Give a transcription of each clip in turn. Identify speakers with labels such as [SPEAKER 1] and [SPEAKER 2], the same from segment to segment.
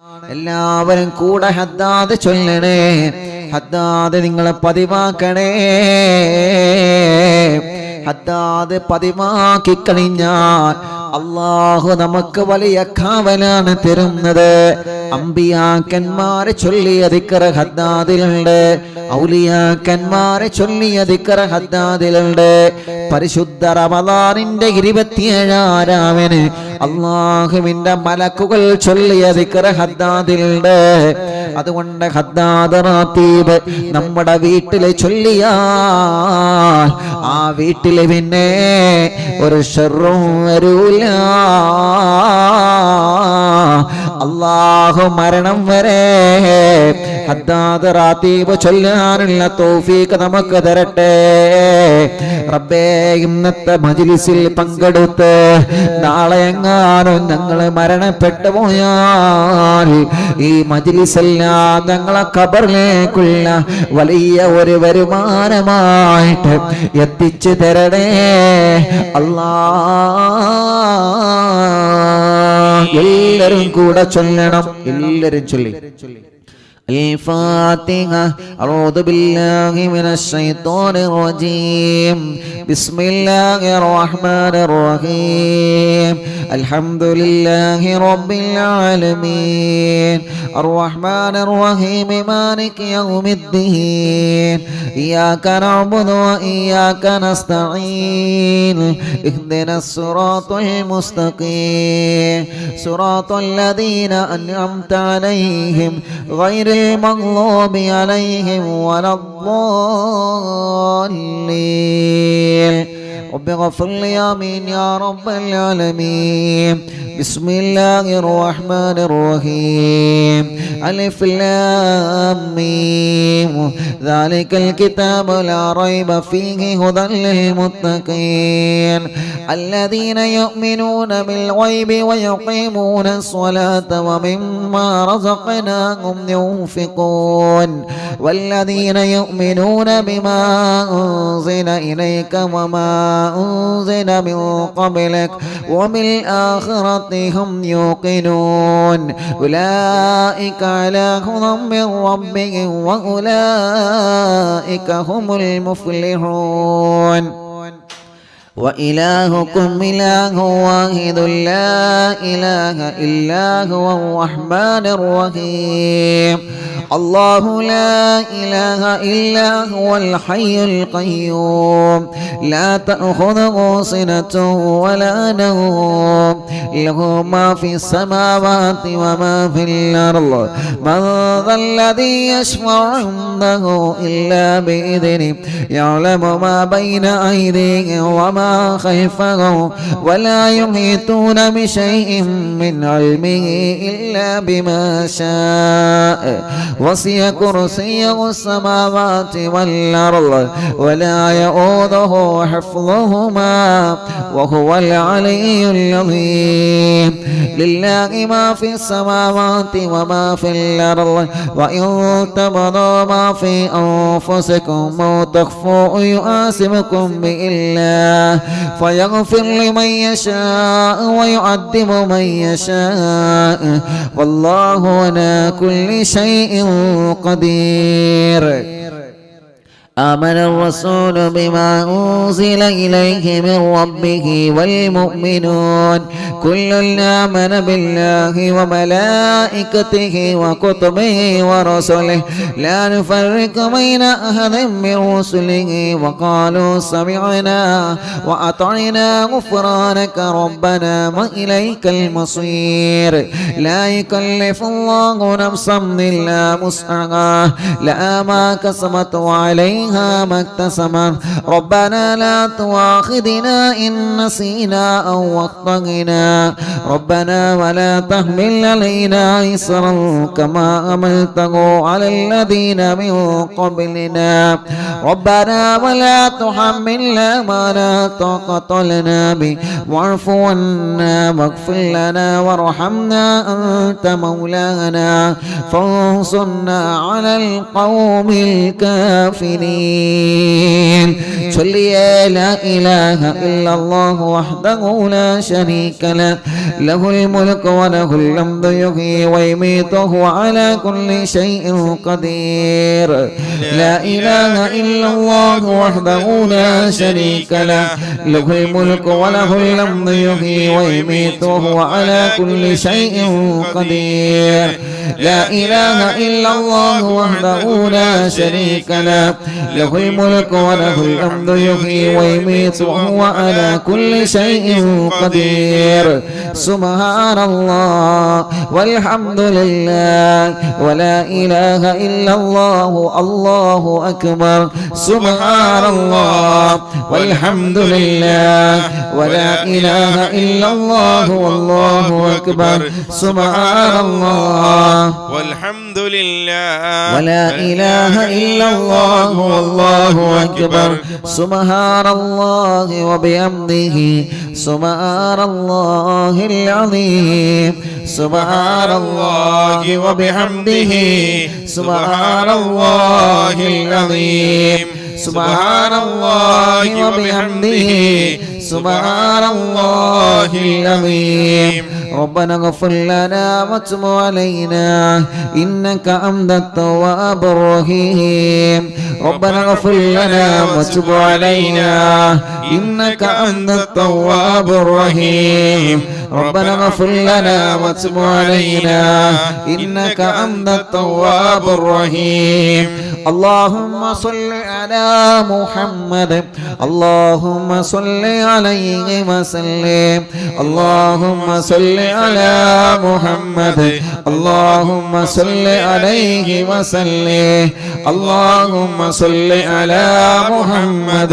[SPEAKER 1] എല്ലാവരും കൂടെ ഹദ്ദാദ് ചൊല്ലണേ. ഹദ്ദാദ് നിങ്ങളെ പതിവാക്കണേ. ഹദ്ദാദ് പതിവാക്കി കഴിഞ്ഞാൽ അല്ലാഹു നമുക്ക് വലിയ കാവലാണ് തരുന്നത്. അമ്പിയാക്കന്മാരെ ചൊല്ലിയ ദിക്ർ ഹദ്ദാദിലുണ്ട്, ഔലിയാക്കന്മാരെ ചൊല്ലിയ ദിക്ർ ഹദ്ദാദിലുണ്ട്. പരിശുദ്ധ റമളാനിന്റെ 27-ാം രാവിന് അല്ലാഹുവിന്റെ മലക്കുകൾ ചൊല്ലിയ ദിക്ർ ഹദ്ദാദിലുണ്ട്. അതുകൊണ്ട് ഹദ്ദാദ് റാത്തീബ് നമ്മുടെ വീട്ടിൽ ചൊല്ലിയാൽ ആ വീട്ടിൽ പിന്നെ ഒരു ശർറും വരൂല. അല്ലാഹു മരണം വരെ ഹദ്ദാദ് റാത്തീബ് ചൊല്ലാനുള്ള തൗഫീഖ് നമുക്ക് തരട്ടെ. റബ്ബേ, ഇന്നത്തെ മജ്ലിസിൽ പങ്കെടുത്ത് നാളെ എങ്ങാനും ഞങ്ങൾ മരണപ്പെട്ടു പോയാൽ ഈ മജ്ലിസെല്ലാം ഞങ്ങളെ ഖബറിലേക്കുള്ള വലിയ ഒരു വരുമാനമായിട്ട് എത്തിച്ചു തരണേ അല്ലാഹ്. എല്ലാവരും കൂടെ ചൊല്ലണം. എല്ലാവരും ചൊല്ലി الفاتحة. أعوذ بالله من الشيطان الرجيم. بسم الله الرحمن الرحيم. الحمد لله رب العالمين الرحمن الرحيم مالك يوم الدين إياك نعبد وإياك نستعين اهدنا الصراط المستقيم صراط الذين أنعمت عليهم غير المغضوب عليهم ولا الضالين. رب اغفر لي آمين يا رب العالمين. بسم الله الرحمن الرحيم. ألف لام ميم ذلك الكتاب لا ريب فيه هدى للمتقين الذين يؤمنون بالغيب ويقيمون الصلاة ومما رزقناهم ينفقون والذين يؤمنون بما أنزل إليك وما أنزل من قبلك وبالآخرة هم يوقنون أولئك على هدى من ربهم وأولئك هم المفلحون. وإلهكم إله واحد لا إله إلا هو الرحمن الرحيم. الله لا إله إلا هو الحي القيوم لا تأخذه سنة ولا نوم له ما في السماوات وما في الأرض من ذا الذي يشفع عنده إلا بإذنه يعلم ما بين أيديهم وما خلفهم ولا يحيطون بشيء من علمه إلا بما شاء وسع كرسيه السماوات والأرض ولا يؤوده حفظهما وهو العلي العظيم. لله ما في السماوات وما في الأرض وإن تبدوا ما في أنفسكم أو تخفوه يحاسبكم به الله فيغفر لمن يشاء ويعذب من يشاء والله على كل شيء قدير. آمن الرسول بما أنزل إليه من ربه والمؤمنون كل آمن بالله وملائكته وكتبه ورسله لا نفرق بين أحد من رسله وقالوا سمعنا وأطعنا غفرانك ربنا وإليك المصير. لا يكلف الله نفسا إلا وسعها لها ما كسبت وعليها ما اكتسبت ربنا لا تؤاخذنا إن نسينا أو أخطأنا ربنا ولا تحمل علينا إصرا كما حملته على الذين من قبلنا ربنا ولا تحملنا ما لا طاقة لنا به واعف عنا واغفر لنا وارحمنا أنت مولانا فانصرنا على القوم الكافرين. العظيم صلي لا إله إلا الله وحده لا شريك له له الملك وله الحمد يحيي ويميت وهو على كل شيء قدير لا إله إلا الله وحده لا شريك له له الملك وله الحمد يحيي ويميت وهو على كل شيء قدير لا إله إلا الله وحده لا شريك له له الملك وله الحمد يحيي ويميت وهو على كل شيء قدير سبحان الله والحمد لله ولا إله إلا الله الله أكبر سبحان الله والحمد لله ولا إله إلا الله والله أكبر سبحان الله
[SPEAKER 2] والحمد لله
[SPEAKER 1] ولا إله إلا الله والله أكبر سبحان الله وبحمده سبحان الله العظيم سبحان الله وبحمده سبحان الله العظيم سبحان الله وبحمده سبحان الله العظيم ربنا اغفر لنا وتب علينا إنك أنت التواب الرحيم ربنا اغفر لنا وتب علينا إنك أنت التواب الرحيم ربنا اغفر لنا وتب علينا إنك أنت التواب الرحيم اللهم صل على محمد اللهم صل عليه وسلم اللهم صل على محمد اللهم صل عليه وسلم اللهم صل على محمد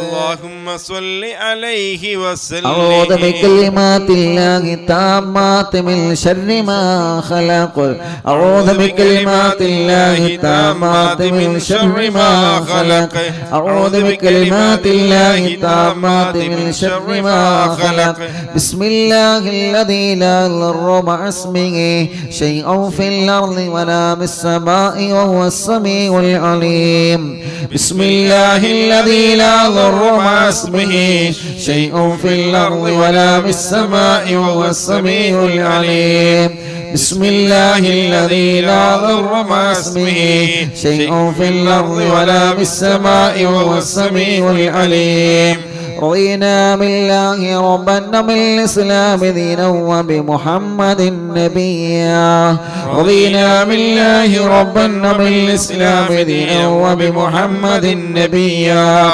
[SPEAKER 2] اللهم صل عليه وسلم
[SPEAKER 1] أعوذ بكلمات الله التامات من شر ما خلق أعوذ بكلمات الله التامات من شر ما خلق أعوذ بكلمات الله التامات من شر ما خلق بسم الله الذي لا يضر مع اسمه شيء في الأرض ولا بالسماء وهو السميع العليم بسم الله الذي لا يضر مع اسمه شيء في الأرض ولا بالسماء وهو السميع العليم بسم الله الذي لا يضر مع اسمه شيء في الأرض ولا بالسماء وهو السميع العليم رضينا بالله ربا وبالإسلام دينا وبمحمد نبيا رضينا بالله ربا وبالإسلام دينا وبمحمد نبيا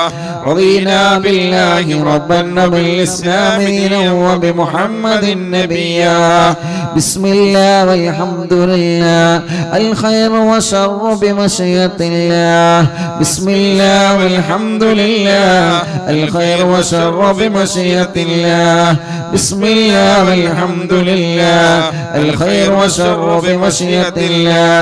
[SPEAKER 1] رضينا بالله ربا وبالإسلام دينا وبمحمد نبيا بسم الله والحمد لله الخير والشر بمشيئة الله بسم الله والحمد لله الخير والشر بمشيئة الله بسم الله والحمد لله الخير والشر بمشيئة الله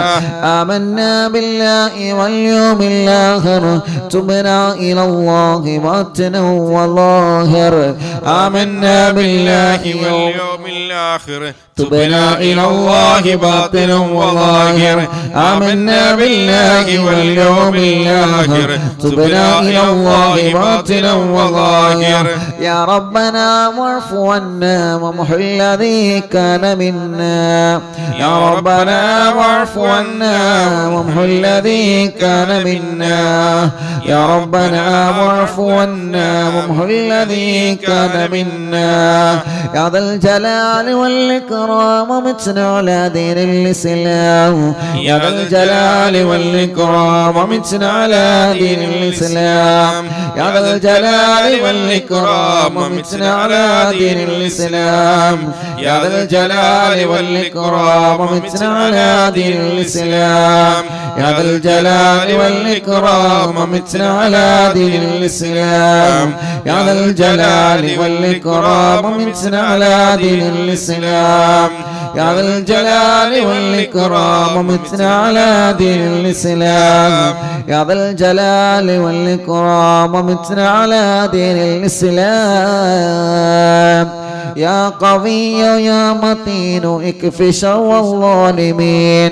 [SPEAKER 1] آمنا بالله واليوم الآخر تبنا إلى الله باطنا وظاهر آمنا بالله
[SPEAKER 2] واليوم الآخر
[SPEAKER 1] تبنا إلى الله باطنا وظاهر آمنا بالله واليوم الآخر تبنا إلى الله باطنا وظاهر يا ربنا واعف عنا وامحو الذي كان منا يا ربنا واعف عنا وامحو الذي كان منا يا ربنا واعف عنا وامحو الذي كان منا يا ذا الجلال والإكرام ومتنا على دين الإسلام يا ذا الجلال والإكرام ومتنا على دين الإسلام يا ذا الجلال والإكرام ومتنا على دين الإسلام يا ذا الجلال والإكرام ومتنا على دين الإسلام يا ذا الجلال والإكرام ومتنا على دين الإسلام يا ذا الجلال والإكرام ومتنا على دين الإسلام يا ذا الجلال والإكرام ومتنا على دين الإسلام يا ذا الجلال والإكرام ومتنا على دين الإسلام يا قوي يا متين اكف شر الظالمين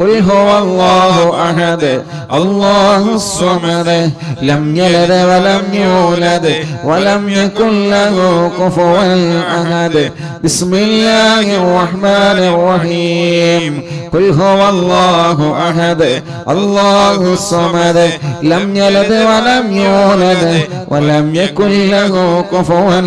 [SPEAKER 3] قل هو الله أحد الله الصمد لم يلد ولم يولد ولم يكن له كفوا أحد بسم الله الرحمن الرحيم قل هو الله أحد الله الصمد لم يلد ولم يولد ولم يكن له كفوا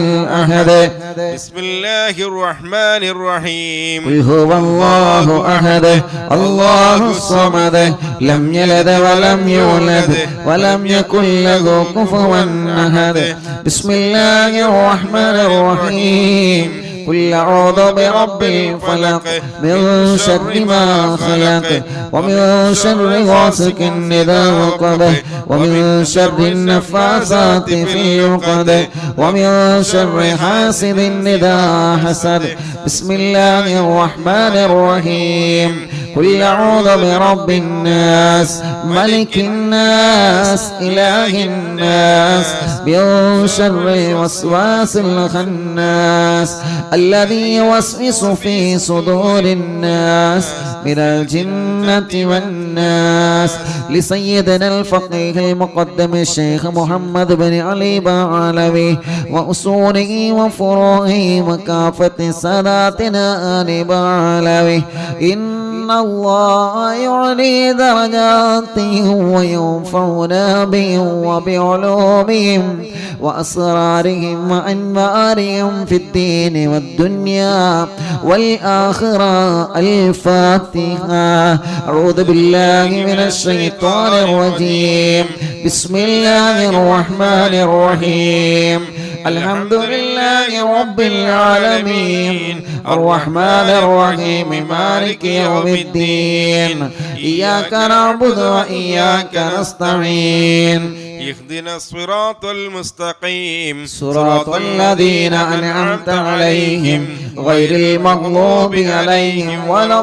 [SPEAKER 3] أحد
[SPEAKER 2] بسم الله الرحمن الرحيم
[SPEAKER 3] قل هو الله أحد الله الصمد لم يلد ولم يولد ولم يكن له كفوا أحد بسم الله الرحمن الرحيم قل أعوذ برب الفلق من شر ما خلق ومن شر غاسق إذا وقب ومن شر النفاثات في العقد ومن شر حاسد إذا حسد بسم الله الرحمن الرحيم قل أعوذ برب الناس ملك الناس إله الناس من شر الوسواس الخناس الذي يوسوس في صدور الناس من الجنة والناس لسيدنا الفقيه المقدم الشيخ محمد بن علي بعلوي وأصوله وفروعه وكافة ساداتنا آل بعلوي إن الله يعلي درجاتهم وينفعنا بهم وبعلومهم وأسرارهم وأنوارهم في الدين والدنيا والآخرة الفاتحة أعوذ بالله من الشيطان الرجيم بسم الله الرحمن الرحيم الحمد لله رب العالمين الرحمن الرحيم مالك يوم الدين إياك نعبد وإياك نستعين
[SPEAKER 2] اهدنا الصراط المستقيم
[SPEAKER 3] صراط الذين أنعمت عليهم غير المغضوب عليهم ولا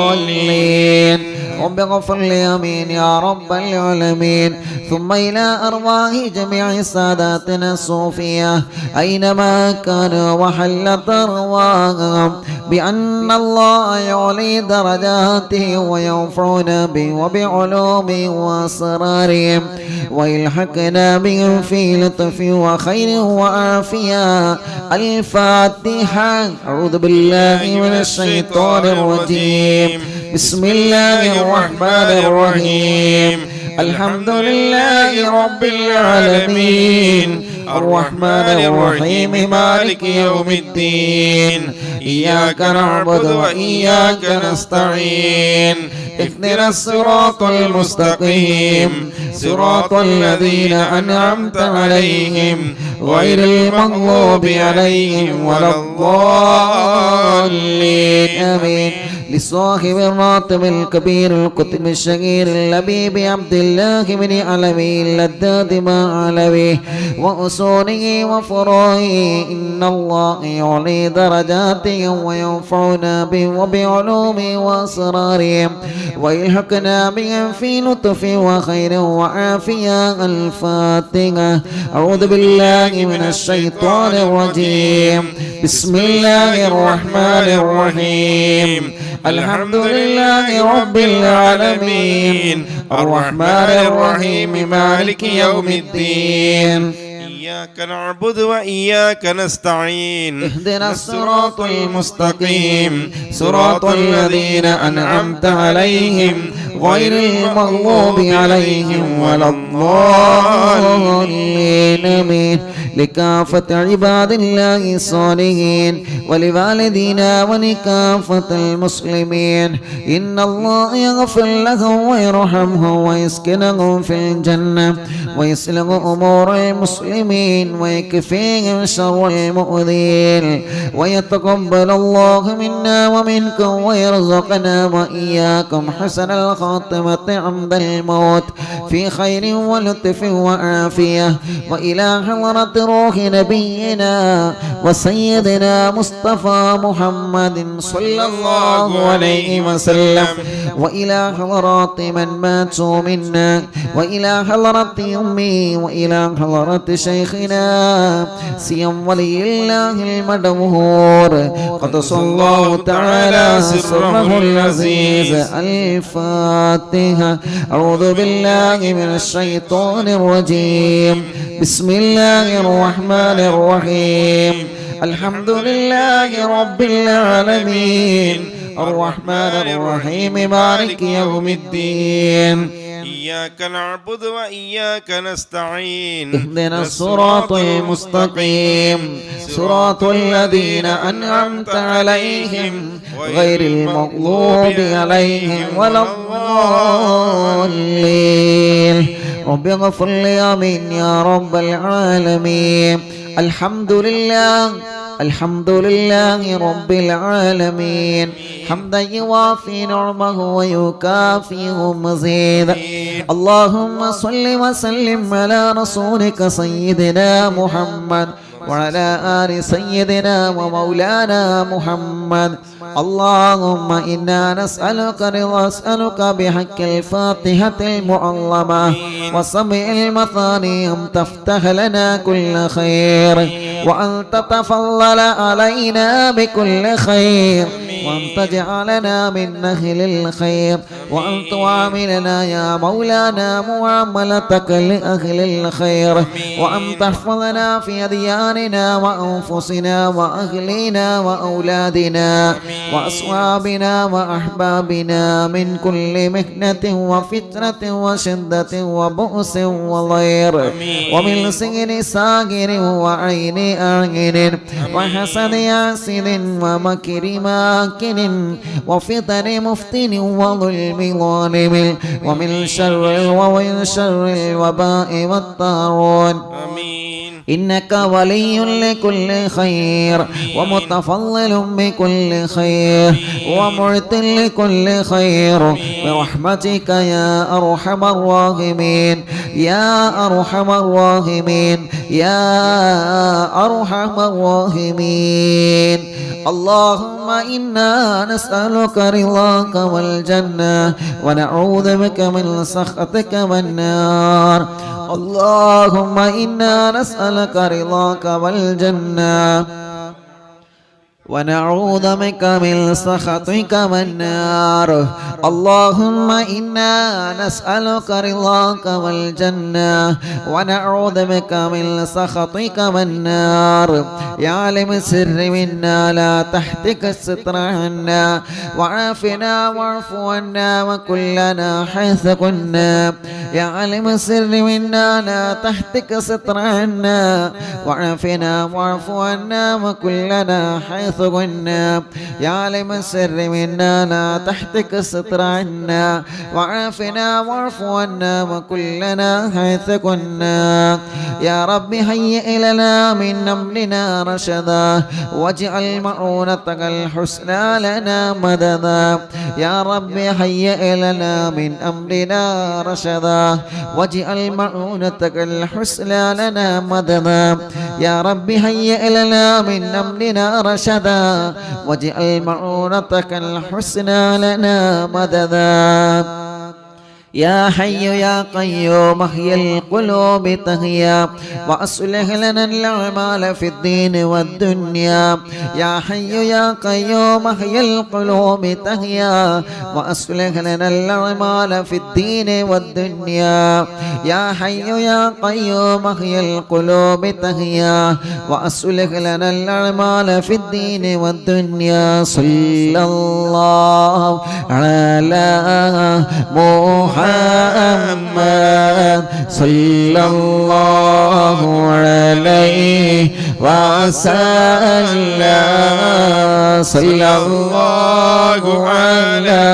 [SPEAKER 3] الضالين رب اغفر لي آمين يا رب العالمين ثم إلى أرواح جميع ساداتنا الصوفية أينما كانوا وحلت أرواحهم بأن الله يعلي درجاتهم وينفعنا بهم وبعلومهم وأسرارهم ويلحقنا بهم في لطف وخير وعافية الفاتحة أعوذ بالله من الشيطان الرجيم بسم الله الرحمن الرحيم الحمد لله رب العالمين الرحمن الرحيم مالك يوم الدين إياك نعبد وإياك نستعين اهدنا الصراط المستقيم صراط الذين أنعمت عليهم غير المغضوب عليهم ولا الضالين آمين لصاحب الراتب الكبير القطب الشهير اللبيب عبد الله بن علوي اللداد ما علوي وأصوله وفروعه إن الله يعلي درجاتهم وينفعنا بهم وبعلومهم وأسرارهم ويلحقنا بهم في لطف وخير وعافية الفاتحة أعوذ بالله من الشيطان الرجيم بسم الله الرحمن الرحيم الحمد لله رب العالمين الرحمن الرحيم مالك يوم الدين
[SPEAKER 2] إياك نعبد وإياك نستعين
[SPEAKER 3] اهدنا الصراط المستقيم صراط الذين أنعمت عليهم غير المغضوب عليهم ولا الضالين آمين لكافة عباد الله الصالحين ولوالدينا ولكافة المسلمين إن الله يغفر لهم ويرحمهم ويسكنهم في الجنة ويصلح أمور المسلمين ويكفيهم شر المؤذين ويتقبل الله منا ومنكم ويرزقنا وإياكم حسن الخاتمة عند الموت في خير ولطف وعافية وإلى حضرة روح نبينا وسيدنا مصطفى محمد صلى الله عليه وسلم وإلى حضرات من ماتوا منا وإلى حضرة أمي وإلى حضرة شيخنا سيم ولي الله المدهور قدس الله تعالى سره العزيز. الفاتحة. أعوذ بالله من الشيطان الرجيم. بسم الله الرحمن الرحيم. الحمد لله رب العالمين الرحمن الرحيم مالك يوم الدين.
[SPEAKER 2] إياك نعبد وإياك نستعين.
[SPEAKER 3] اهدنا الصراط المستقيم صراط الذين أنعمت عليهم غير المغضوب عليهم ولا الضالين. رب اغفر لي آمين يا رب العالمين. الحمد لله الحمد لله رب العالمين حمدا يوافي نعمه ويكافئ مزيدا. اللهم صل وسلم على رسولك سيدنا محمد وعلى آل سيدنا ومولانا محمد. اللهم إنا نسألك بحق الفاتحة المعظمة وسبع المثاني أن تفتح لنا كل خير وأن تتفضل علينا بكل خير وأن تجعلنا من أهل الخير وأن تعاملنا يا مولانا معاملتك لأهل الخير وأن تحفظنا في أدياننا وأنفسنا وأهلنا وأولادنا وأصحابنا وأحبابنا من كل مهنة وفتنة وشدة وبؤس وضير ومن سجن ساجر وعين أعين وحسد ياسد ومكر ماكر وفتن مفتن وظلم ظالم ومن شر الوباء والطاعون. إنك ولي لكل خير ومتفضل بكل خير ومعطي لكل خير برحمتك يا أرحم الراحمين يا أرحم الراحمين يا أرحم الراحمين. اللهم إنا نسألك رضاك والجنة ونعوذ بك من سخطك والنار. اللهم إنا نسألك رضاك والجنة ونعوذ بك من سخطك والنار. اللهم إنا نسألك رضاك والجنة ونعوذ بك من سخطك والنار. يا عالم السر منا لا تحتك الستر عنا وعافنا واعف عنا وكلنا حيث كنا. يا عالم السر منا لا تحتك الستر عنا وعافنا واعف عنا وكلنا حيث كنا. يا عالم السر منا لا تحتك الستر عنا وعافنا واعف عنا وكلنا حيث كنا. يا رب هيئ لنا من أمرنا رشدا واجعل معونتك الحسنى لنا مددا. يا رب هيئ لنا من أمرنا رشدا واجعل معونتك الحسنى لنا مددا. يا رب هيئ لنا من أمرنا رشدا واجعل معونتك الحسنى لنا مددا. يا حي يا قيوم احيي القلوب تحيا وأصلح لنا الأعمال في الدين والدنيا. يا حي يا قيوم احيي القلوب تحيا وأصلح لنا الأعمال في الدين والدنيا. يا حي يا قيوم احيي القلوب تحيا وأصلح لنا الأعمال في الدين والدنيا. صلى الله على محمد صلى الله عليه وسلم. صلى الله على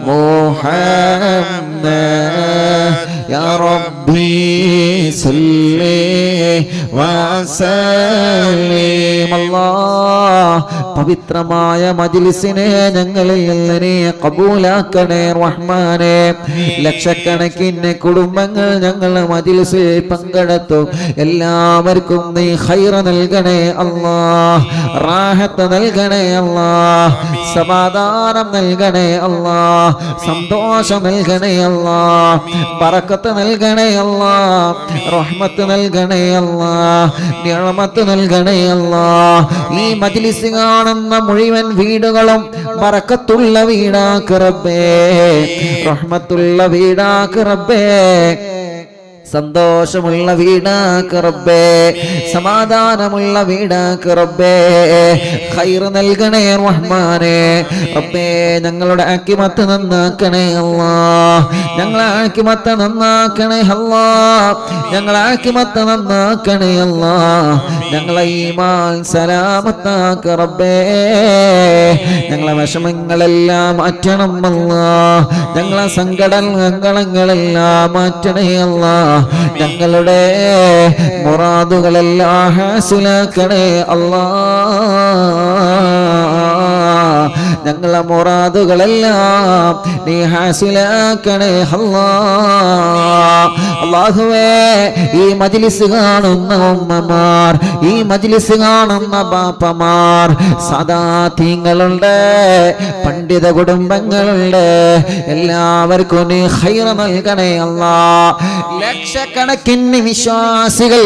[SPEAKER 3] محمد. يا ربي صل وسلم
[SPEAKER 1] അല്ലാഹ് പവിത്രമായ മജ്ലിസിനെ ഞങ്ങളിൽ നിന്ന് നീ കബൂലാക്കണേ റഹ്മാനേ. ലക്ഷക്കണക്കിന് കുടുംബങ്ങൾ ഞങ്ങൾ മജ്ലിസിൽ പങ്കെടുത്തു. എല്ലാവർക്കും നീ ഖൈർ നൽകണേ അല്ലാഹ്, റാഹത്ത് നൽകണേ അല്ലാഹ്, സമാധാനം നൽകണേ അല്ലാഹ്, സന്തോഷം നൽകണേ അല്ലാഹ്, ബറക്കത്ത് നൽകണേ അല്ലാഹ്, റഹ്മത്ത് നൽകണേ അല്ലാഹ്, നിഅമത്ത് നൽകണേ അല്ലാഹ്. ഈ മജ്ലിസ് കാണുന്ന മുഴുവൻ വീടുകളും ബറക്കത്തുള്ള വീടാക്ക് റബ്ബേ, റഹ്മത്തുള്ള വീടാക്ക് റബ്ബേ, സന്തോഷമുള്ള വീടാക്ക് റബ്ബേ, സമാധാനമുള്ള വീടാക്ക് റബ്ബേ, ഖൈർ നൽകണേ റഹ്മാനേ. റബ്ബേ ഞങ്ങളുടെ ആക്കിമത്ത് നന്നാക്കണേ അല്ലാഹ്, ഞങ്ങളെ ആക്കിമത്ത് നന്നാക്കണേ അല്ലാഹ്, ഞങ്ങളെ ആക്കിമത്ത് നന്നാക്കണേ അല്ലാഹ്. ഞങ്ങളെ ഈമാൻ സലാമത്താക്ക് റബ്ബേ, ഞങ്ങളെ വിഷമങ്ങളെല്ലാം മാറ്റണം അല്ലാഹ്, ഞങ്ങളെ സങ്കടങ്ങളെല്ലാം മാറ്റണേ അല്ലാഹ്. ഞങ്ങളുടെ മുറാദുകളെല്ലാം ഹാസിലാക്കണേ അല്ലാഹ്, ഞങ്ങളെ മുറാദുകളെല്ലാം നീ ഹാസിലാക്കണേ അല്ലാഹ്. അല്ലാഹുവേ ഈ മജ്ലിസ് കാണുന്ന ഉമ്മമാർ, ഈ മജ്ലിസ് കാണുന്ന ബാപ്പമാർ, സദാത്യങ്ങളുണ്ട്, പണ്ഡിത കുടുംബങ്ങളുണ്ട്, എല്ലാവർക്കും നീ ഖൈർ നൽകണേ അല്ലാഹ്. ലക്ഷക്കണക്കിന് വിശ്വാസികൾ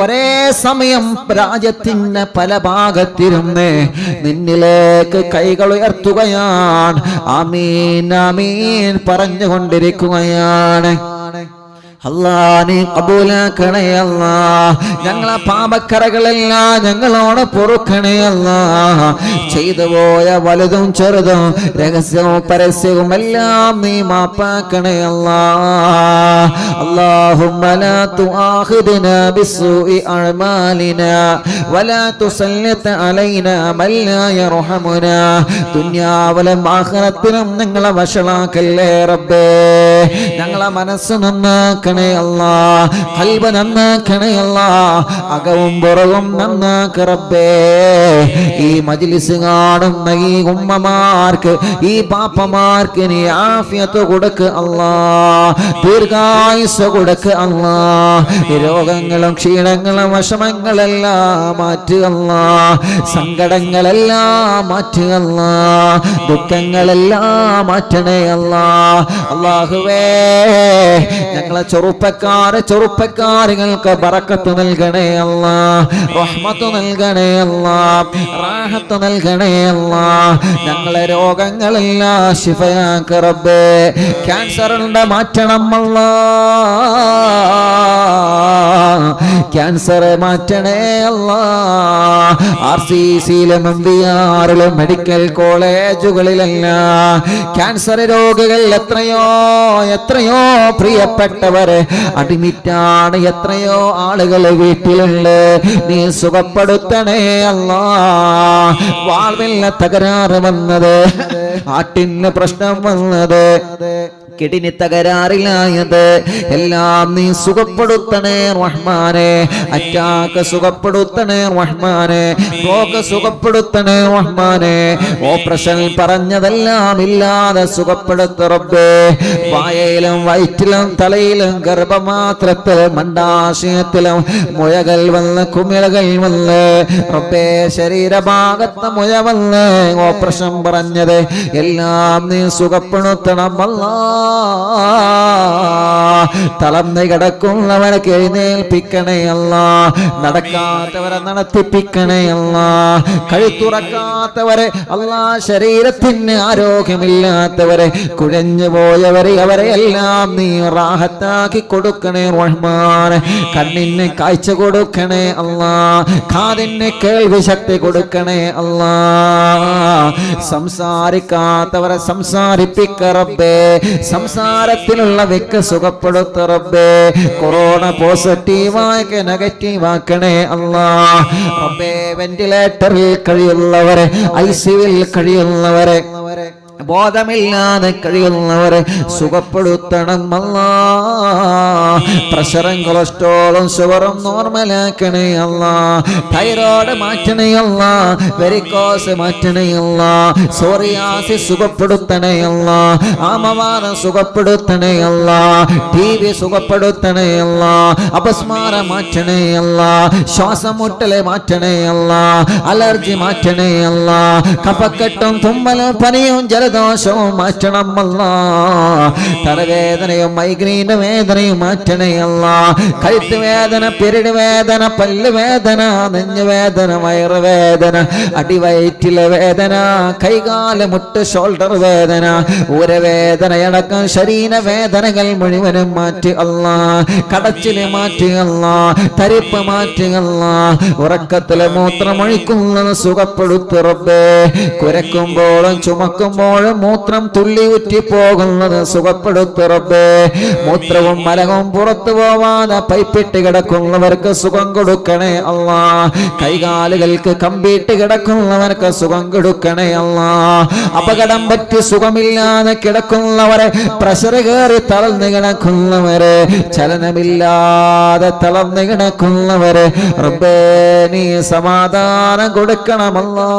[SPEAKER 1] ഒരേ സമയം രാജ്യത്തിന്റെ പല ഭാഗത്തിരുന്ന് നിന്നിലേക്ക് കൈകൾ ഉയർത്തുകയാണ്, ആമീൻ ആമീൻ പറഞ്ഞുകൊണ്ടിരിക്കുകയാണ്. അല്ലാഹ് നീ കബൂലാക്കണേ അല്ലാഹ്. ഞങ്ങളെ പാപക്കറകളെല്ലാം ഞങ്ങളോട് പൊറുക്കണേ അല്ലാഹ്. ചെയ്തു പോയ വലുതും ചെറുതും രഹസ്യവും പരസ്യവും എല്ലാം നീ മാപ്പാക്കണേ അല്ലാഹ്. അല്ലാഹുമ്മ ലാ തുആഖിദ്നാ ബിസ്സൂഇ അഅ്മാലിനാ വലാ തുസല്ലിത് അലൈനാ മൻ ലാ യർഹമുനാ. ദുനിയാവിലും ആഖിറത്തിലും ഞങ്ങളെ വഷളാക്കല്ലേ റബ്ബേ. ഞങ്ങളെ മനസ്സ് നന്നാക്കണേ അല്ലാഹ്, ഖൽബ് നന്നാക്കണേ അല്ലാഹ്, അകവും പുറവും നന്നാക്ക് റബ്ബേ. ഈ മജ്ലിസ് കാണുന്ന ഈ ഉമ്മമാർക്ക്, ഈ പാപ്പമാർക്ക് നീ ആഫിയത്ത് കൊടുക്ക് അല്ലാഹ്, ദീർഘായുസ്സ് കൊടുക്ക് അല്ലാഹ്. രോഗങ്ങളും ക്ഷീണങ്ങളും വിഷമങ്ങളെല്ലാം മാറ്റുക അല്ലാഹ്, സങ്കടങ്ങളെല്ലാം മാറ്റുക അല്ലാഹ്, ദുഃഖങ്ങളെല്ലാം മാറ്റണേ അല്ലാഹ്. അല്ലാഹുവേ ഞങ്ങളെ ചെറുപ്പക്കാരുകൾക്ക് ബറക്കത്ത് നൽകണേ അല്ലാഹ്, റഹ്മത്ത് നൽകണേ അല്ലാഹ്, റാഹത്ത് നൽകണേ അല്ലാഹ്. ഞങ്ങളെ രോഗങ്ങളെല്ലാം ശിഫയാക്ക് റബ്ബേ. ക്യാൻസറിന്റെ മാറ്റണം അല്ലാഹ്, ക്യാൻസർ മാറ്റണേ അല്ലാഹ്. RCCയിലും MBRലും മെഡിക്കൽ കോളേജുകളിലെല്ലാം ക്യാൻസർ രോഗികൾ എത്രയോ പ്രിയപ്പെട്ടവരെ അഡ്മിറ്റാണ്, എത്രയോ ആളുകൾ വീട്ടിലുണ്ട്. നീ സുഖപ്പെടുത്തണേ അല്ലാഹ്. വാൾവില്ല തകരാറ് വന്നത്, ആട്ടിന് പ്രശ്നം വന്നത്, കിഡ്നി തകരാറിലായത് എല്ലാം നീ സുഖപ്പെടുത്തണേ റഹ്മാനെ. അറ്റാക്ക് സുഖപ്പെടുത്തണേ റഹ്മാനെ, രോഗ സുഖപ്പെടുത്തണേ റഹ്മാനെ. ഓപ്പറേഷൻ പറഞ്ഞതെല്ലാം ഇല്ലാതെ സുഖപ്പെടുത്ത റബ്ബേ. വായയിലും വയറ്റിലും തലയിലും ഗർഭമാത്രത്തിലും മണ്ടാശയത്തിലും മുഴകൾ വന്ന് കുമിളകൾ വന്ന് റബ്ബേ, ശരീരഭാഗത്ത് മുഴ വന്ന് ഓപ്പറേഷൻ പറഞ്ഞത് എല്ലാം നീ സുഖപ്പെടുത്തണം അല്ലാഹ്. തളർന്ന് കിടക്കുന്നവരെ എഴുന്നേൽപ്പിക്കണേ അല്ലാഹ്, നടക്കാത്തവരെ നടത്തിപ്പിക്കണേ അല്ലാഹ്, കഴുത്തുറക്കാത്തവരെ അല്ലാഹ്, ശരീരത്തിന് ആരോഗ്യമില്ലാത്തവരെ, കുഴഞ്ഞു പോയവരെ അവരെ എല്ലാം നീ റാഹത്താക്കി കൊടുക്കണേ റഹ്മാനെ. കണ്ണിന് കാഴ്ച കൊടുക്കണേ അല്ലാഹ്, കാതിന് കേൾവി ശക്തി കൊടുക്കണേ അല്ലാഹ്. സംസാരിക്കാത്തവരെ സംസാരിപ്പിക്ക റബ്ബേ, സംസാരത്തിലുള്ള വെക്ക് സുഖപ്പെടുത്ത റബ്ബേ. കൊറോണ പോസിറ്റീവാക്കി നെഗറ്റീവാക്കണേ അല്ലാഹ്. റബ്ബേ, വെന്റിലേറ്ററിൽ കഴിയുന്നവരെ, ICUവിൽ കഴിയുന്നവരെ, ബോധമില്ലാതെ കഴിയുന്നവരെ സുഖപ്പെടുത്തണം അല്ലാ. പ്രഷറും കൊളസ്ട്രോളും ഷുഗറും നോർമലാക്കണേ അല്ലാ. തൈറോയ്ഡ് മാറ്റണേ അല്ലാ. വെരിക്കോസ് മാറ്റണേ അല്ലാ. സോറിയാസിസ് സുഖപ്പെടുത്തണേ അല്ലാ. ആമവാദം സുഖപ്പെടുത്തണേ അല്ലാ. ടി.ബി സുഖപ്പെടുത്തണേ അല്ലാ. അപസ്മാരം മാറ്റണേ അല്ലാ. ശ്വാസം മുട്ടല് മാറ്റണേ അല്ലാ. അലർജി മാറ്റണേ അല്ലാ. കഫക്കെട്ടും തുമ്മലും പനിയും ജലദോഷവും മാറ്റണം അല്ലാ. തലവേദനയും മൈഗ്രെയിൻ വേദനയും മാറ്റണേ അല്ലാ. കഴുത്ത് വേദന, പിരടി വേദന, പല്ല് വേദന, നെഞ്ഞുവേദന, വയറുവേദന, അടിവയറ്റിലെ വേദന, കൈകാല് മുട്ട് ഷോൾഡർ വേദന, ഊരവേദനയടക്കം ശരീരവേദനകൾ മുഴുവനും മാറ്റി അല്ലാ. കടച്ചില് മാറ്റി അല്ലാ. തരിപ്പ് മാറ്റി അല്ലാ. ഉറക്കത്തില് മൂത്രമൊഴിക്കുന്നത് സുഖപ്പെടുത്തു റബ്ബേ. കുരക്കുമ്പോഴും ചുമക്കുമ്പോഴും മൂത്രം തുള്ളി ഉറ്റി പോകുന്നത് സുഖപ്പെടുത്തു റബ്ബേ. മൂത്രവും മലവും പുറത്തു പോവാതെ പൈപ്പിട്ട് കിടക്കുന്നവർക്ക് സുഖം കൊടുക്കണേ അല്ലാ. കൈകാലുകൾക്ക് കമ്പിയിട്ട് കിടക്കുന്നവർക്ക് സുഖം കൊടുക്കണേ അല്ലാ. അപകടം പറ്റി സുഖമില്ലാതെ കിടക്കുന്നവരെ, പ്രഷർ കയറി തളർന്നു കിടക്കുന്നവരെ, ചലനമില്ലാതെ തളർന്നു കിടക്കുന്നവരെ റബ്ബേ നീ സമാധാനം കൊടുക്കണമല്ലാ.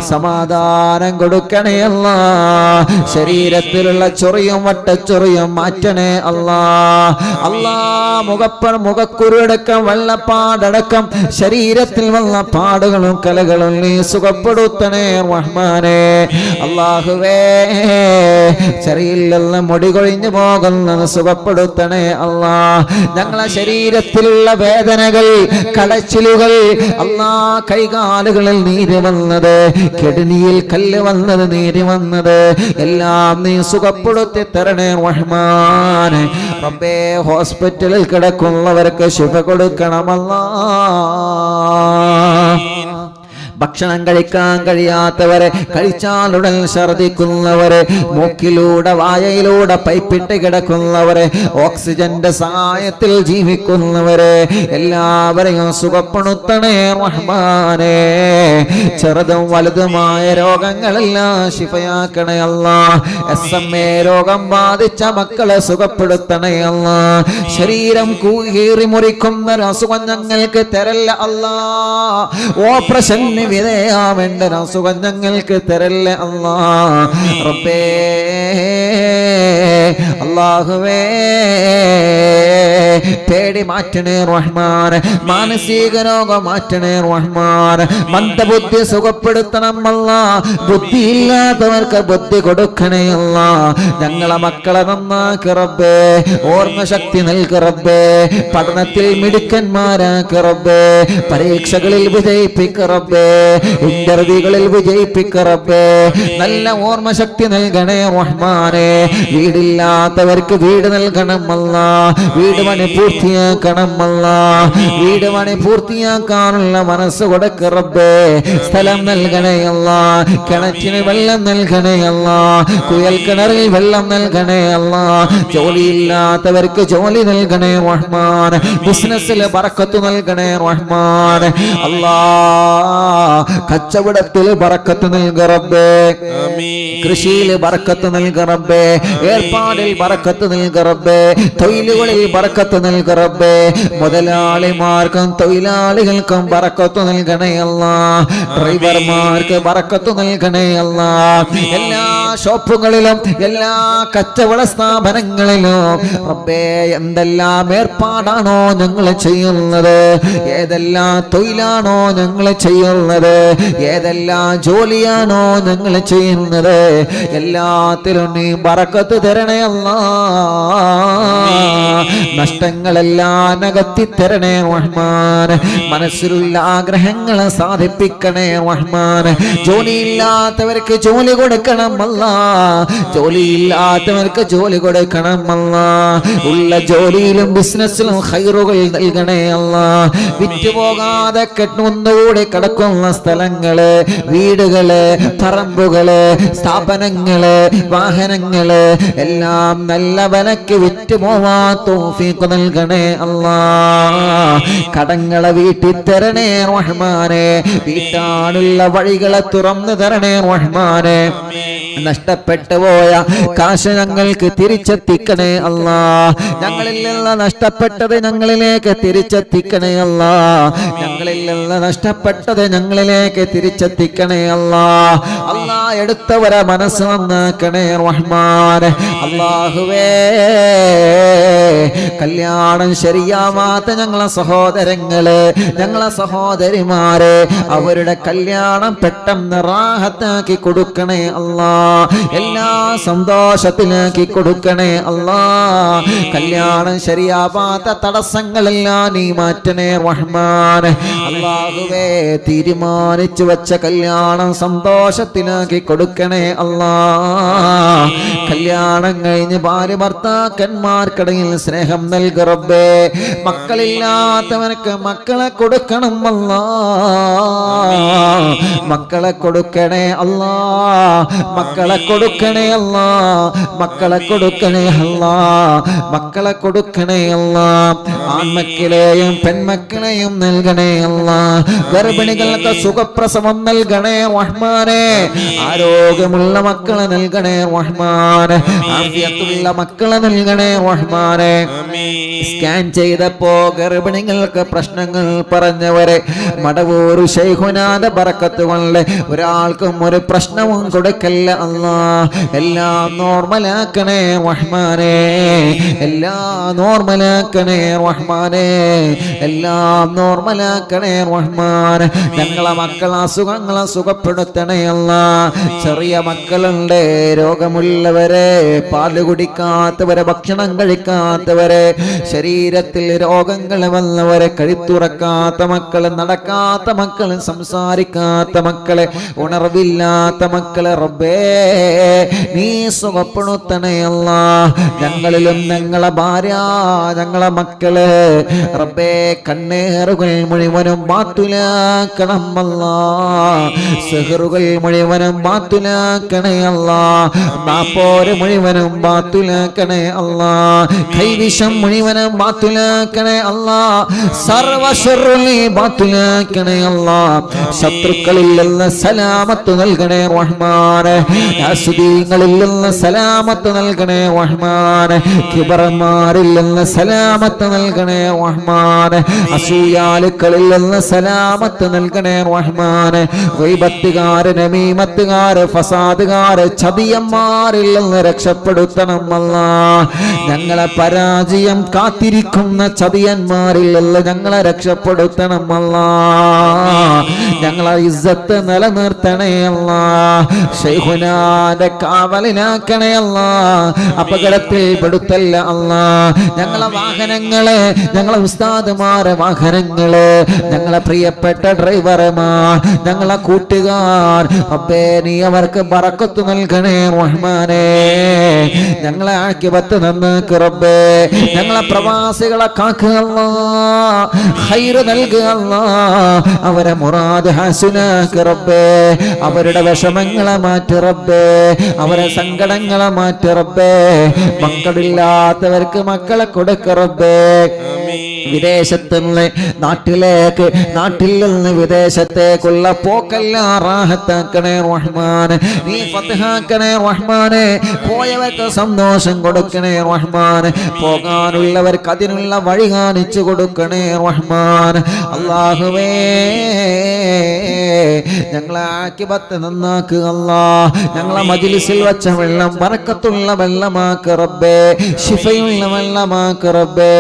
[SPEAKER 1] സമാധാനം കൊടുക്കണേ അല്ലാ. ശരീരത്തിലുള്ള ചൊറിയും വട്ടച്ചൊറിയും മാറ്റണേ അല്ലാ. അല്ലാ, മുഖക്കുരുടക്കം വെള്ളപ്പാടടക്കം ശരീരത്തിൽ വന്ന പാടുകളും കലകളും നീ സുഖപ്പെടുത്തണേ റഹ്മാനേ. അല്ലാഹുവേ, ശരീരത്തിൽ മുടി കൊഴിഞ്ഞു പോകുന്നത് സുഖപ്പെടുത്തണേ അല്ലാ. ഞങ്ങളെ ശരീരത്തിലുള്ള വേദനകൾ, കടച്ചിലുകൾ അല്ലാ, കൈകാലുകളിൽ നീര് വന്നത്, കിഡ്നിയിൽ കല്ല് വന്നത്, നീര് വന്നത് എല്ലാം നീ സുഖപ്പെടുത്തി തരണേ റഹ്മാനേ. റബ്ബേ, ഹോസ്പിറ്റലിൽ കിടക്കുന്നവർക്ക് ശിഫ കൊടുക്കണമല്ലാ. ഭക്ഷണം കഴിക്കാൻ കഴിയാത്തവരെ, കഴിച്ചാലുടൻ ഛർദിക്കുന്നവരെ, മൂക്കിലൂടെ വായയിലൂടെ പൈപ്പിട്ട് കിടക്കുന്നവരെ, ഓക്സിജന്റെ സഹായത്തിൽ ജീവിക്കുന്നവരെ എല്ലാവരെയും സുഖപ്പെടുത്തണേ റഹ്മാനേ. ചെറുതും വലുതുമായ രോഗങ്ങളെല്ലാം ശിഫയാക്കണേ അല്ലാ. SMA രോഗം ബാധിച്ച മക്കളെ സുഖപ്പെടുത്തണേ അല്ലാ. ശരീരം കീറി മുറിക്കുന്ന അസുഖം ഞങ്ങൾക്ക് തരല്ല അല്ലാ. ഓപ്പറേഷൻ വിധേയാവേണ്ട അസുഖം ഞങ്ങൾക്ക് തരല്ല അല്ലാ. റബ്ബേ, അല്ലാഹുവേ, പേടി മാറ്റണേ റഹ്മാൻ. മാനസിക രോഗം മാറ്റണേ റഹ്മാൻ. മന്ദബുദ്ധി സുഖപ്പെടുത്തണം അല്ലാ. ബുദ്ധിയില്ലാത്തവർക്ക് ബുദ്ധി കൊടുക്കണേ അല്ലാ. ഞങ്ങളെ മക്കളെ നന്നാക്കി റബ്ബേ. ഓർമ്മശക്തി നൽകി റബ്ബേ. പഠനത്തിൽ മിടുക്കന്മാരാക്കി റബ്ബേ. പരീക്ഷകളിൽ വിജയിപ്പിക്ക റബ്ബേ. ഇന്റർവ്യൂകളിൽ വിജയിപ്പിക്ക റബ്ബേ. നല്ല ഓർമ്മശക്തി നൽകണേ റഹ്മാനേ. വീടില്ലാത്തവർക്ക് വീട് നൽകണം അല്ലാ. വീട് പണി പൂർത്തിയാക്കണം അല്ലാ. വീട് പണി പൂർത്തിയാക്കാനുള്ള മനസ്സ് കൊടുക്ക റബ്ബേ. സ്ഥലം നൽകണേ അല്ലാ. കിണറ്റിന് വെള്ളം നൽകണേ അല്ലാ. കുയൽ കിണറിൽ വെള്ളം നൽകണേ അല്ലാ. ജോലിയില്ലാത്തവർക്ക് ജോലി നൽകണേ റഹ്മാൻ. ബിസിനസ്സിൽ ബറക്കത്ത് നൽകണേ റഹ്മാൻ. അല്ലാ, കച്ചവടത്തിൽ ബറക്കത്ത് നൽക റബ്ബേ. കൃഷിയിൽ ബറക്കത്ത് നൽക റബ്ബേ. ഏർപ്പാടിൽ ബറക്കത്ത് നൽക റബ്ബേ. തൊഴിലുകളിൽ ബറക്കത്ത് നൽക റബ്ബേ. മുതലാളിമാർക്കും തൊഴിലാളികൾക്കും ബറക്കത്ത് നൽകണേ അല്ലാ. ഡ്രൈവർമാർക്ക് ബറക്കത്ത് നൽകണേ അല്ലാ. എല്ലാ ഷോപ്പുകളിലും എല്ലാ കച്ചവട സ്ഥാപനങ്ങളിലും റബ്ബേ എന്തെല്ലാം ഏർപ്പാടാണോ ഞങ്ങൾ ചെയ്യുന്നത്, ഏതെല്ലാം തൊഴിലാണോ ഞങ്ങൾ ചെയ്യുന്നത്, ഏതെല്ലാം ജോലിയാണോ ഞങ്ങൾ ചെയ്യുന്നത്, എല്ലാത്തിലും നീ ബറക്കത്ത് തരണേ അല്ലാ. നഷ്ടങ്ങളെല്ലാം അകറ്റി തരണേ റഹ്മാൻ. മനസ്സിലുള്ള ആഗ്രഹങ്ങളെ സാധിപ്പിക്കണേ റഹ്മാൻ. ജോലിയില്ലാത്തവർക്ക് ജോലി കൊടുക്കണം അല്ലാ. അല്ലാ. ജോലിയില്ലാത്തവർക്ക് ജോലി കൊടുക്കണം അല്ലാ. ഉള്ള ജോലിയിലും ബിസിനസ്സിലും ഖൈറുകൾ നൽകണേ അല്ലാ. വിറ്റുപോകാതെ കെട്ടുന്നൂടെ കിടക്കുന്ന സ്ഥലങ്ങള്, വീടുകള്, പറമ്പുകള്, സ്ഥാപനങ്ങള്, വാഹനങ്ങള് എല്ലാം നല്ല വിലക്ക് വിറ്റുപോവാൻ തൗഫീഖ് നൽകണേ അല്ലാ. കടങ്ങളെ വീട്ടി തരണേ റഹ്മാനെ. വീട്ടാനുള്ള വഴികളെ തുറന്നു തരണേ റഹ്മാനെ. നഷ്ടപ്പെട്ടു പോയ കാശ് ഞങ്ങൾക്ക് തിരിച്ചെത്തിക്കണേ അല്ലാ. ഞങ്ങളിൽ നിന്ന് നഷ്ടപ്പെട്ടത് ഞങ്ങളിലേക്ക് തിരിച്ചെത്തിക്കണേ അല്ലാ. ഞങ്ങളിൽ നിന്ന് നഷ്ടപ്പെട്ടത് ഞങ്ങളിലേക്ക് തിരിച്ചെത്തിക്കണേ അല്ലാ. അല്ലാ, എടുത്തവരെ മനസ്സ് നന്നാക്കണേ റഹ്മാനെ. അല്ലാഹുവേ, കല്യാണം ശരിയാവാത്ത ഞങ്ങളെ സഹോദരങ്ങള്, ഞങ്ങളെ സഹോദരിമാരെ, അവരുടെ കല്യാണം പെട്ടെന്ന് റാഹത്താക്കി കൊടുക്കണേ അല്ലാ. എല്ലാ സന്തോഷത്തിലാക്കി കൊടുക്കണേ അല്ലാ. കല്യാണം ശരിയാവാത്ത തടസ്സങ്ങളെല്ലാം നീ മാറ്റണേ റഹ്മാനെ. അല്ലാഹുവേ, തീരുമാനിച്ചു വെച്ച കല്യാണം സന്തോഷത്തിലാക്കി കൊടുക്കണേ അല്ലാ. കല്യാണം കഴിഞ്ഞ് ഭാര്യ ഭർത്താക്കന്മാർക്കിടയിൽ സ്നേഹം നൽകു റബ്ബേ. മക്കളില്ലാത്തവനക്ക് മക്കളെ കൊടുക്കണം അല്ലാ. മക്കളെ കൊടുക്കണേ അല്ലാ. മക്കളെ കൊടുക്കണേ അല്ലാ. മക്കളെ കൊടുക്കണേ അല്ലാ. മക്കളെ കൊടുക്കണേ അല്ലാ. ആൺമക്കളെയും പെൺമക്കളെയും നൽകണേ അല്ലാ. ഗർഭിണികൾക്ക് സുഖപ്രസവം നൽകണേ റഹ്മാനെ. ആരോഗ്യമുള്ള മക്കളെ നൽകണേ റഹ്മാനെ. ആഫിയത്തുള്ള മക്കളെ നൽകണേ റഹ്മാനെ. സ്കാൻ ചെയ്തപ്പോ ഗർഭിണികൾക്ക് പ്രശ്നങ്ങൾ പറഞ്ഞവരെ മടവൂർ ശൈഖുനാന്റെ ബറക്കത്ത് കൊണ്ട് ഒരാൾക്കും ഒരു പ്രശ്നവും കൊടുക്കല്ല അല്ലാ. എല്ലാം നോർമലാക്കണേ റഹ്മാനെ. എല്ലാം നോർമലാക്കണേ റഹ്മാനെ. എല്ലാം നോർമലാക്കണേ റഹ്മാനെ. ഞങ്ങളെ മക്കളെ അസുഖങ്ങളെ സുഖപ്പെടുത്തണേ അല്ലാ. ചെറിയ മക്കളുണ്ട്, രോഗമുള്ളവരെ, പാല് കുടിക്കാത്തവരെ, ഭക്ഷണം കഴിക്കാത്തവരെ, ശരീരത്തിൽ രോഗങ്ങൾ വന്നവരെ, കഴുത്തുറക്കാത്ത മക്കള്, നടക്കാത്ത മക്കള്, സംസാരിക്കാത്ത മക്കളെ, ഉണർവില്ലാത്ത മക്കളെ റബ്ബേ നീ സുഖപ്പെടുത്തണേ അല്ലാ. ഞങ്ങളിലും ഞങ്ങളെ ഭാര്യ, ഞങ്ങളെ മക്കള് റബ്ബേ കണ്ണേറുകൾ മുഴുവനും ബാത്തുലാക്കണം അല്ലാ. സിഹ്റുകൾ മുഴുവനും ബാത്തുലാക്കണേ അല്ലാ. നാപ്പോര് മുഴുവനും ബാത്തുലാക്കണേ അല്ലാ. കൈവിഷം മുഴുവനും ബാത്തുലാക്കണേ അല്ലാ. സർവശർറുകളെ ബാത്തുലാക്കണേ അല്ലാ. ശത്രുക്കളിൽ നിന്ന് സലാമത്ത് നൽകണേ റഹ്മാനെ. ഹസ്ദീങ്ങളിൽ നിന്ന് സലാമത്ത് നൽകണേ റഹ്മാനെ. കിബറന്മാരിൽ നിന്ന് സലാമത്ത് നൽകണേ റഹ്മാനെ. അസൂയാലുക്കളിൽ നിന്ന് സലാമത്ത് നൽകണേ റഹ്മാനെ. ഗൈബത്തുകാര്, നമീമത്തുകാര്, ഫസാദുകാര്, ചതിയന്മാരിൽ നിന്ന് രക്ഷപ്പെടുത്തണം അല്ലാ. ഞങ്ങളെ പരാജയം കാത്തിരിക്കുന്ന ചതിയന്മാരിൽ നിന്ന് ഞങ്ങളെ രക്ഷപ്പെടുത്തണം അല്ലാ. ഞങ്ങളെ ഇസ്സത്ത് നിലനിർത്തണേ അല്ലാ. ശൈഖുനാന്റെ കാവലിനാക്കണേ അല്ലാ. അപകടത്തിൽ പെടുത്തല്ല അല്ലാ. ഞങ്ങളെ വാഹനങ്ങള്, ഞങ്ങളെ ഉസ്താദുമാരെ വാഹനങ്ങള്, ഞങ്ങളെ പ്രിയപ്പെട്ട ഡ്രൈവർമാർ, ഞങ്ങളെ കൂട്ടുകാർ അബ്ബേ നീ അവർക്ക് ബറക്കത്ത് നൽകണേ റഹ്മാനെ. ഞങ്ങളെ ആഖിബത്ത് നന്നാക്ക് റബ്ബേ. ഞങ്ങളെ പ്രവാസികളെ കാക്കുക അല്ലാ. ഖൈറ് നൽകുക അല്ലാ. അവരെ മുറാദ് ഹസനാക്ക് റബ്ബേ. അവരുടെ വിഷമങ്ങളെ മാറ്റി റബ്ബേ. അവരെ സങ്കടങ്ങളെ മാറ്റി റബ്ബേ. മക്കളില്ലാത്തവർക്ക് മക്കളെ കൊടുക്ക റബ്ബേ. വിദേശത്ത് നിന്ന് നാട്ടിലേക്ക്, നാട്ടിൽ നിന്ന് വിദേശത്തേക്കുള്ള പോക്കെല്ലാം റാഹത്താക്കണേ റഹ്മാനെ. നീ ഫത്ഹാക്കണേ റഹ്മാനെ. പോയവർക്ക് സന്തോഷം കൊടുക്കണേ റഹ്മാനെ. പോകാനുള്ളവർക്ക് അതിനുള്ള വഴി കാണിച്ചു കൊടുക്കണേ റഹ്മാനെ. അല്ലാഹുവേ ഞങ്ങളെ ആഖിബത്ത് നന്നാക്കുക അല്ലാ. ഞങ്ങളെ മജ്ലിസിൽ വച്ച വെള്ളം ബറക്കത്തുള്ള വെള്ളമാക്ക് റബ്ബേ. ശിഫയുള്ള വെള്ളമാക്ക് റബ്ബേ.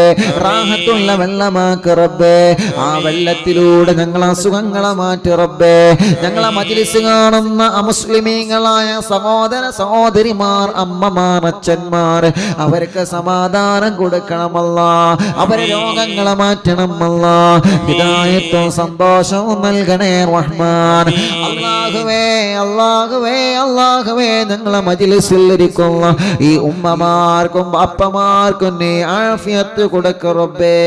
[SPEAKER 1] റാഹത്തുള്ള വെള്ളമാക്ക് റബ്ബേ. ആ വെള്ളത്തിലൂടെ ഞങ്ങളെ അസുഖങ്ങളെ മാറ്റി റബ്ബേ. ഞങ്ങളെ മജ്ലിസ് കാണുന്ന അമുസ്ലിമീങ്ങളായ സഹോദര സഹോദരിമാർ, അമ്മമാർ, അച്ഛന്മാർ, അവർക്ക് സമാധാനം കൊടുക്കണമല്ലാ. അവരെ രോഗങ്ങളെ മാറ്റണമല്ലാ. ഹിദായത്തും സന്തോഷവും നൽകണേ റഹ്മാൻ. അല്ലാഹുവേ അല്ലാഹുവേ അല്ലാഹുവേ ഞങ്ങളെ മജ്ലിസിൽ ഇരിക്കുന്ന ഈ ഉമ്മമാർക്കും അപ്പമാർക്കും നീ ആഫിയത്ത് കൊടുക്ക റബ്ബേ.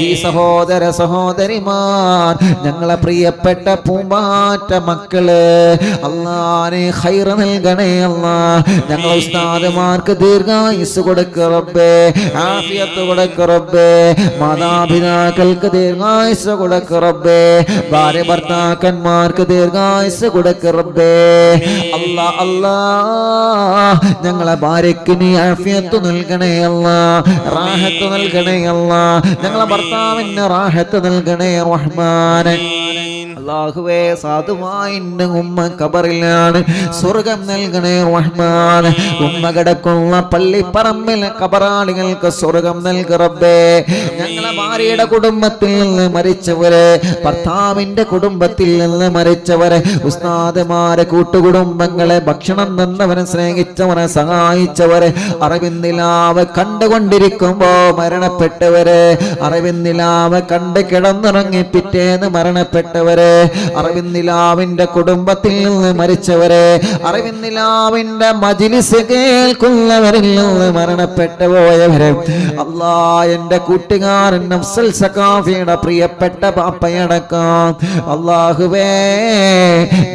[SPEAKER 1] ഈ സഹോദര സഹോദരിമാർ ഞങ്ങളെ പ്രിയപ്പെട്ട പൂമ്പാറ്റ മക്കള് അല്ലാഹുവേ ഖൈർ നൽകണേ അല്ലാ. ഞങ്ങൾ ഉസ്താദുമാർക്ക് ദീർഘായുസ് കൊടുക്ക റബ്ബേ, ആഫിയത്ത് കൊടുക്ക റബ്ബേ. മാതാപിതാക്കൾക്ക് ദീർഘായുസ് കൊടുക്ക റബ്ബേ, ഭാര്യ ഭർത്താക്കന്മാർക്ക് ദീർഘായുസ് കൊടുക്ക റബ്ബേ. അല്ലാ അല്ലാ ഞങ്ങളെ ഭാര്യയ്ക്ക് നീ ആഫിയത്ത് നൽകണേ അല്ലാ, റാഹത്ത് നൽകണേ അല്ലാ. ഞങ്ങളെ ഭർത്താവിന് റാഹത്ത് നൽകണേ റഹ്മാനെ. അല്ലാഹുവേ സാധുവായ ഉമ്മ ഖബറിലാണ്, സ്വർഗം നൽകണേ റഹ്മാൻ. ഉമ്മ കിടക്കുന്ന പള്ളിപ്പറമ്പിൽ ഖബറാളികൾക്ക് സ്വർഗം നൽക റബ്ബേ. ഞങ്ങളെ ഭാര്യയുടെ കുടുംബത്തിൽ നിന്ന് മരിച്ചവരെ, ഭർത്താവിന്റെ കുടുംബത്തിൽ നിന്ന് മരിച്ചവരെ, ഉസ്താദുമാരെ, കൂട്ടുകുടുംബങ്ങളെ, ഭക്ഷണം തന്നവരെ, സ്നേഹിച്ചവരെ, സഹായിച്ചവരെ, അറിവിന്ദിലാവ് കണ്ടുകൊണ്ടിരിക്കുമ്പോ മരണപ്പെട്ടവരെ, അറിവിന്ദിലാവ് കണ്ട് കിടന്നിറങ്ങി പിറ്റേന്ന് മരണപ്പെട്ടവരെ, അറിവിന്ദിലാവിന്റെ കുടുംബത്തിൽ നിന്ന് മരിച്ചവരെ, അറിവിന്ദിലാവിന്റെ മജ്ലിസ് കേൾക്കുന്നവരിൽ നിന്ന് മരണപ്പെട്ടു പോയവരെ, അല്ലാ എന്റെ കൂട്ടുകാരൻ നഫ്സൽ സഖാഫിയുടെ പ്രിയപ്പെട്ട പാപ്പയടക്കാം അല്ലാഹുവേ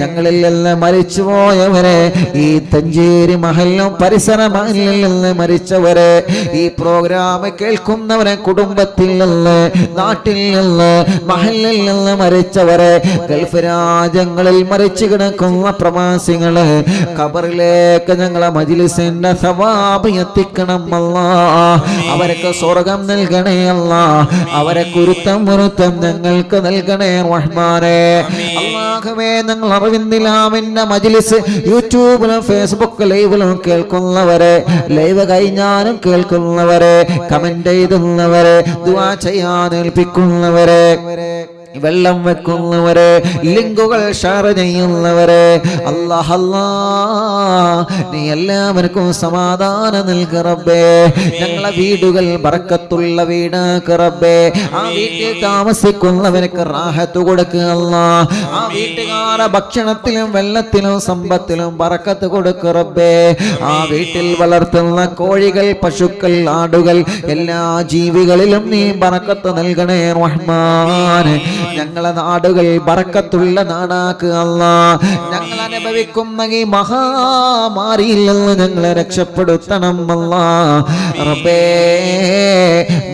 [SPEAKER 1] ഞങ്ങളിൽ നിന്ന് മരിച്ചു പോയവരെ, ഈ തഞ്ചേരി മഹല്ലും പരിസര മഹലിൽ നിന്ന് മരിച്ചവരെ, ഈ പ്രോഗ്രാം കേൾക്കുന്നവരെ, കുടുംബത്തിൽ നിന്ന്, നാട്ടിൽ നിന്ന്, മഹല്ലിൽ നിന്ന് മരിച്ചവരെ, ഗൾഫ് രാജ്യങ്ങളിൽ മരിച്ചു കിടക്കുന്ന പ്രവാസികള് ഖബറിലേക്ക് ഞങ്ങളെ മജ്ലിസിന്റെ സവാബ് എത്തിക്കണം അല്ലാ. അവർക്ക് സ്വർഗം നൽകണേ അല്ലാ, അവരെ കുരുത്തം മുറുത്തം ഞങ്ങൾക്ക് നൽകണേ റഹ്മാനെ. അല്ലാഹുവേ ഞങ്ങൾ അറിവിന്ദിലാവിന്റെ മജ്ലിസ് യൂട്യൂബിലും ഫേസ്ബുക്ക് ലൈവിലും കേൾക്കുന്നവരെ, ലൈവ് കഴിഞ്ഞാലും കേൾക്കുന്നവരെ, കമന്റ് ചെയ്തുന്നവരെ, ദുആ ചെയ്യാൻ ഏൽപ്പിക്കുന്നവരെ, വെള്ളം വെക്കുന്നവരെ, ലിങ്കുകൾ ഷെയർ ചെയ്യുന്നവരെ, അല്ലാഹ് അല്ലാഹ് നീ എല്ലാവർക്കും സമാധാനം നൽക റബ്ബേ. ഞങ്ങളെ വീടുകൾ ബർക്കത്തുള്ള വീടാക്ക് റബ്ബേ. ആ വീട്ടിൽ താമസിക്കുന്നവർക്ക് റാഹത്ത് കൊടുക്കുക അല്ലാഹ്. ആ വീട്ടുകാരെ ഭക്ഷണത്തിലും വെള്ളത്തിലും സമ്പത്തിലും ബർക്കത്ത് കൊടുക്കുക റബ്ബേ. ആ വീട്ടിൽ വളർത്തുന്ന കോഴികൾ, പശുക്കൾ, ആടുകൾ, എല്ലാ ജീവികളിലും നീ ബർക്കത്ത് നൽകണേ റഹ്മാൻ. ഞങ്ങളെ നാടുകൾ ബർക്കത്തുള്ള നാടാക്കുക അല്ലാഹ്. ഞങ്ങൾ അനുഭവിക്കുന്ന ഈ മഹാമാരിയിൽ നിന്ന് ഞങ്ങളെ രക്ഷപ്പെടുത്തണം അല്ലാഹ്. റബ്ബേ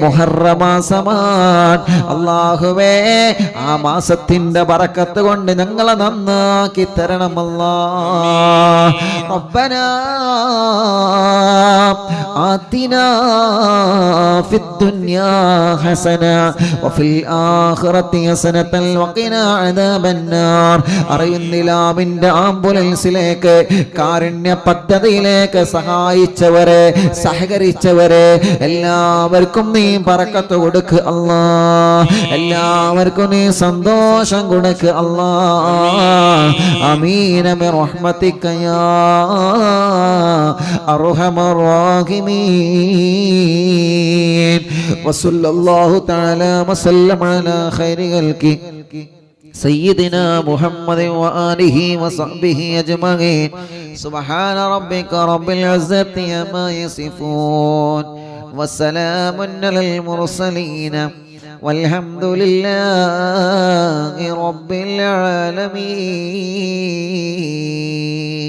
[SPEAKER 1] മുഹറം മാസമാണ് അല്ലാഹുവേ, ആ മാസത്തിന്റെ ബർക്കത്ത് കൊണ്ട് ഞങ്ങളെ നന്നാക്കി തരണം അല്ലാഹ്. റബ്ബനാ ആതിനാ ഫിദ് ദുനിയാ ഹസന വഫിൽ ആഖിറതി ഹസനതൻ വഖിനാ അദാബന്നാർ. അറിയുന്നിലാവിന്റെ ആംബുലൻസിലേക്ക്, കാരുണ്യ പദ്ധതിയിലേക്ക് സഹായിച്ചവരെ, സഹകരിച്ചവരെ എല്ലാവർക്കും നീ ബർക്കത്ത് കൊടുക്ക് അല്ലാഹ്. എല്ലാവർക്കും നീ സന്തോഷം കൊടുക്ക് അല്ലാഹ്. ആമീൻ ബിറഹ്മതിക യാ അർഹമർ റഹീമീൻ. വസല്ലല്ലാഹു തആല വസല്ലമ അലാ ഖൈരി ഖൽഖി سيدنا محمد وآله وصحبه أجمعين. سبحان ربك رب العزة عما يصفون وسلام على المرسلين والحمد لله رب العالمين.